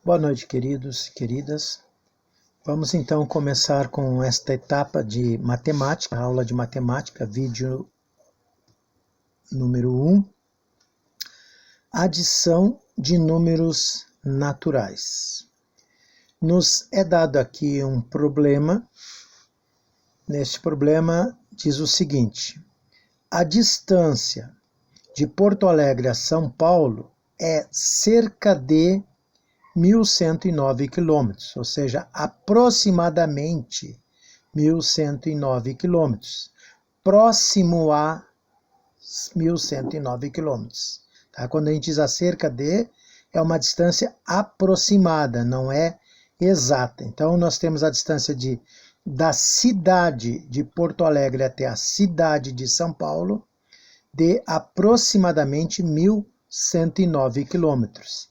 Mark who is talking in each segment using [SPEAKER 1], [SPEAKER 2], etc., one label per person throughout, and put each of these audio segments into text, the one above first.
[SPEAKER 1] Boa noite, queridos e queridas. Vamos então começar com esta etapa de matemática, aula de matemática, vídeo número 1, adição de números naturais. Nos é dado aqui um problema. Neste problema diz o seguinte: a distância de Porto Alegre a São Paulo é cerca de 1.109 quilômetros, ou seja, aproximadamente 1.109 quilômetros, próximo a 1.109 quilômetros. Tá? Quando a gente diz acerca de, é uma distância aproximada, não é exata. Então, nós temos a distância da cidade de Porto Alegre até a cidade de São Paulo, de aproximadamente 1.109 quilômetros.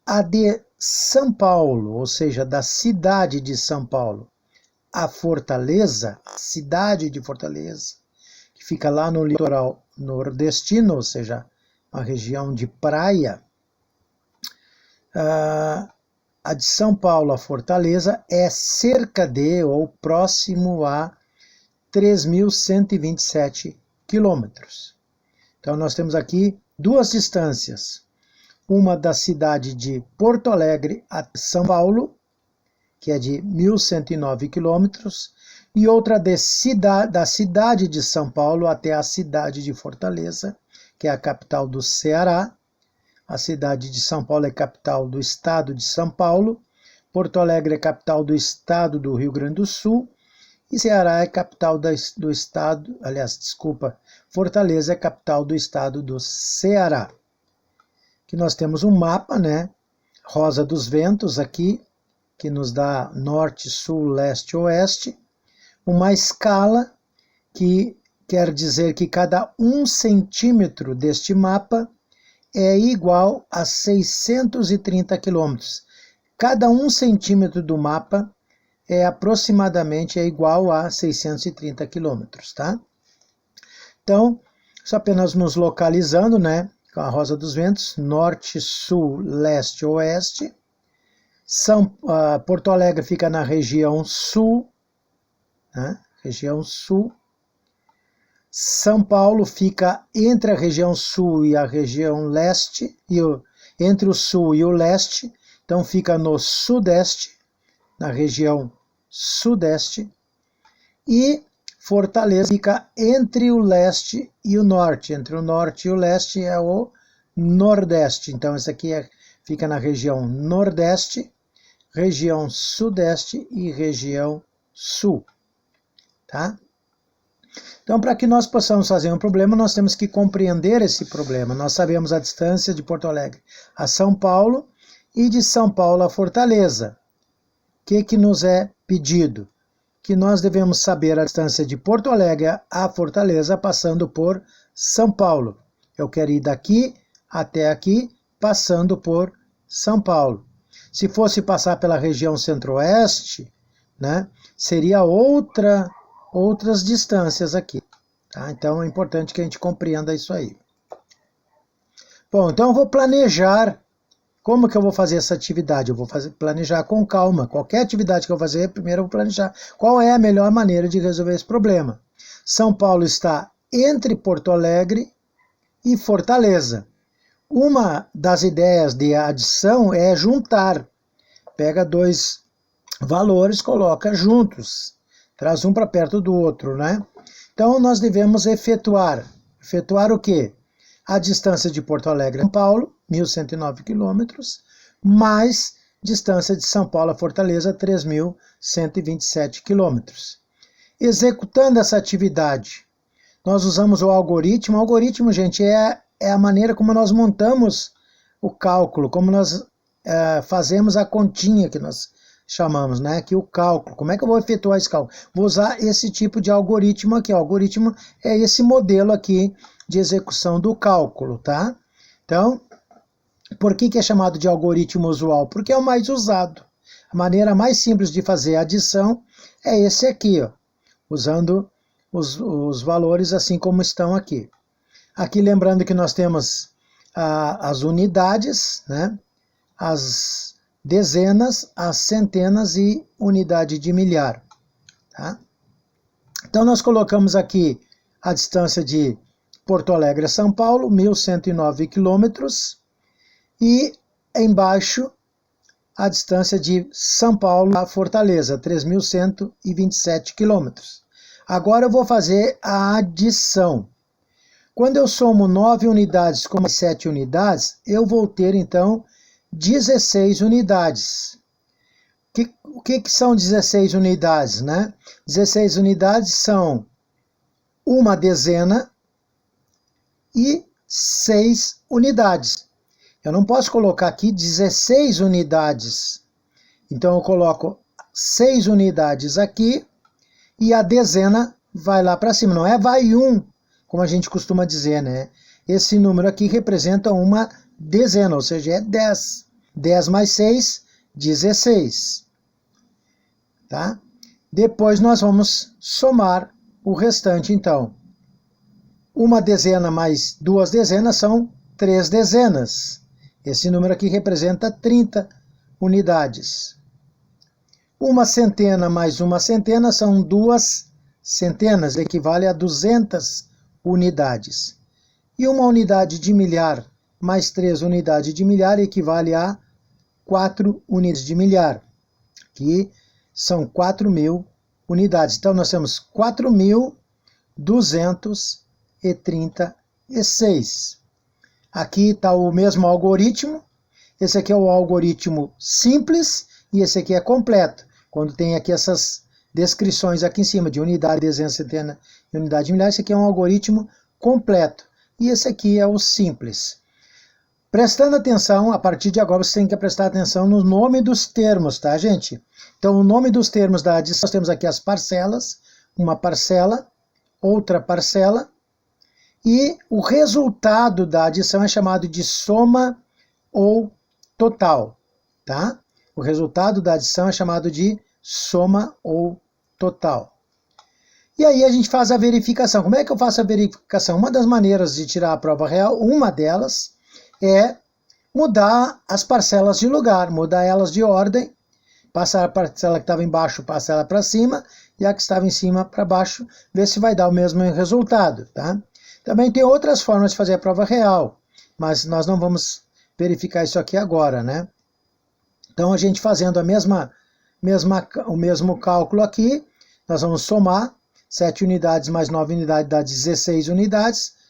[SPEAKER 1] A de São Paulo, ou seja, da cidade de São Paulo, a Fortaleza, a cidade de Fortaleza, que fica lá no litoral nordestino, ou seja, uma região de praia, a de São Paulo a Fortaleza é cerca de, ou próximo a, 3.127 quilômetros. Então, nós temos aqui duas distâncias. Uma da cidade de Porto Alegre a São Paulo, que é de 1.109 quilômetros, e outra da cidade de São Paulo até a cidade de Fortaleza, que é a capital do Ceará. A cidade de São Paulo é capital do estado de São Paulo, Porto Alegre é capital do estado do Rio Grande do Sul, e Ceará é capital do estado, Fortaleza é capital do estado do Ceará. Que nós temos um mapa, né, rosa dos ventos aqui, que nos dá norte, sul, leste, oeste, uma escala que quer dizer que cada 1 centímetro deste mapa é igual a 630 quilômetros. Cada 1 centímetro do mapa é igual a 630 quilômetros, tá? Então, só apenas nos localizando, né, com a rosa dos ventos, norte, sul, leste, oeste. Porto Alegre fica na região sul, né? Região sul. São Paulo fica entre a região sul e a região leste, entre o sul e o leste, então fica no sudeste, na região sudeste. E Fortaleza fica entre o leste e o norte. Entre o norte e o leste é o nordeste. Então, esse aqui fica na região nordeste, região sudeste e região sul. Tá? Então, para que nós possamos fazer um problema, nós temos que compreender esse problema. Nós sabemos a distância de Porto Alegre a São Paulo e de São Paulo a Fortaleza. O que nos é pedido? Que nós devemos saber a distância de Porto Alegre a Fortaleza passando por São Paulo. Eu quero ir daqui até aqui, passando por São Paulo. Se fosse passar pela região centro-oeste, né, seria outras distâncias aqui. Tá? Então é importante que a gente compreenda isso aí. Bom, então eu vou planejar. Como que eu vou fazer essa atividade? Eu vou planejar com calma. Qualquer atividade que eu fazer, primeiro eu vou planejar qual é a melhor maneira de resolver esse problema. São Paulo está entre Porto Alegre e Fortaleza. Uma das ideias de adição é juntar. Pega dois valores, coloca juntos. Traz um para perto do outro, né? Então nós devemos efetuar. Efetuar o quê? A distância de Porto Alegre a São Paulo, 1.109 quilômetros, mais distância de São Paulo a Fortaleza, 3.127 quilômetros. Executando essa atividade, nós usamos o algoritmo. O algoritmo, gente, é a maneira como nós montamos o cálculo, como nós fazemos a continha que nós chamamos, né? Aqui o cálculo. Como é que eu vou efetuar esse cálculo? Vou usar esse tipo de algoritmo aqui. O algoritmo é esse modelo aqui de execução do cálculo, tá? Então, por que é chamado de algoritmo usual? Porque é o mais usado. A maneira mais simples de fazer a adição é esse aqui, ó, usando os valores assim como estão aqui. Aqui lembrando que nós temos as unidades, né? As dezenas, a centenas e unidade de milhar. Tá? Então nós colocamos aqui a distância de Porto Alegre a São Paulo, 1.109 quilômetros, e embaixo a distância de São Paulo a Fortaleza, 3.127 quilômetros. Agora eu vou fazer a adição. Quando eu somo 9 unidades com 7 unidades, eu vou ter então 16 unidades. O que são 16 unidades, né? 16 unidades são uma dezena e 6 unidades. Eu não posso colocar aqui 16 unidades. Então eu coloco 6 unidades aqui e a dezena vai lá para cima. Não é vai um, como a gente costuma dizer, né? Esse número aqui representa uma dezena, ou seja, é 10. 10 mais 6, 16. Tá? Depois nós vamos somar o restante, então. Uma dezena mais 2 dezenas são 3 dezenas. Esse número aqui representa 30 unidades. Uma centena mais uma centena são 2 centenas, equivale a 200 unidades. E uma unidade de milhar mais 3 unidades de milhar equivale a 4 unidades de milhar, que são 4.000 unidades. Então nós temos 4.236. Aqui está o mesmo algoritmo. Esse aqui é o algoritmo simples e esse aqui é completo. Quando tem aqui essas descrições aqui em cima de unidade, dezena, centena e unidade de milhar, esse aqui é um algoritmo completo. E esse aqui é o simples. Prestando atenção, a partir de agora você tem que prestar atenção no nome dos termos, tá, gente? Então, o nome dos termos da adição, nós temos aqui as parcelas, uma parcela, outra parcela, e o resultado da adição é chamado de soma ou total, tá? O resultado da adição é chamado de soma ou total. E aí a gente faz a verificação. Como é que eu faço a verificação? Uma das maneiras de tirar a prova real, uma delas, é mudar as parcelas de lugar, mudar elas de ordem, passar a parcela que estava embaixo, passar ela para cima, e a que estava em cima para baixo, ver se vai dar o mesmo resultado, tá? Também tem outras formas de fazer a prova real, mas nós não vamos verificar isso aqui agora, né? Então a gente fazendo o mesmo cálculo aqui, nós vamos somar 7 unidades mais 9 unidades dá 16 unidades.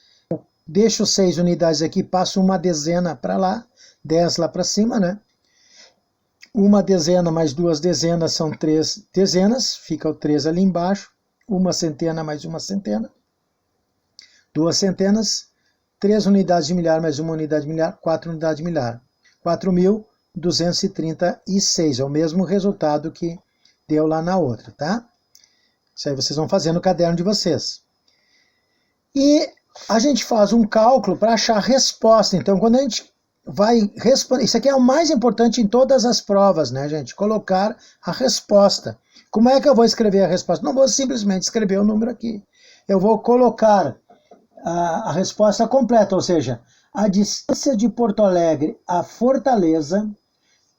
[SPEAKER 1] Deixo 6 unidades aqui, passo uma dezena para lá, 10 lá para cima, né? Uma dezena mais 2 dezenas são 3 dezenas, fica o 3 ali embaixo. Uma centena mais uma centena. 2 centenas, 3 unidades de milhar mais uma unidade de milhar, 4 unidades de milhar. 4.236, é o mesmo resultado que deu lá na outra, tá? Isso aí vocês vão fazer no caderno de vocês. E a gente faz um cálculo para achar a resposta. Então, quando a gente vai responder, isso aqui é o mais importante em todas as provas, né, gente? Colocar a resposta. Como é que eu vou escrever a resposta? Não vou simplesmente escrever o número aqui. Eu vou colocar a resposta completa, ou seja, a distância de Porto Alegre a Fortaleza,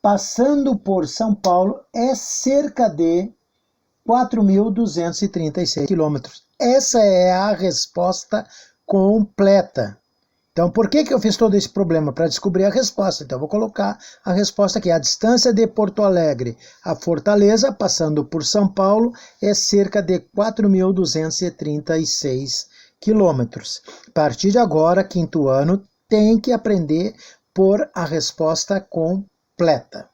[SPEAKER 1] passando por São Paulo, é cerca de 4.236 quilômetros. Essa é a resposta completa. Então, por que eu fiz todo esse problema? Para descobrir a resposta. Então, eu vou colocar a resposta aqui. A distância de Porto Alegre a Fortaleza, passando por São Paulo, é cerca de 4.236 quilômetros. A partir de agora, quinto ano, tem que aprender por a resposta completa.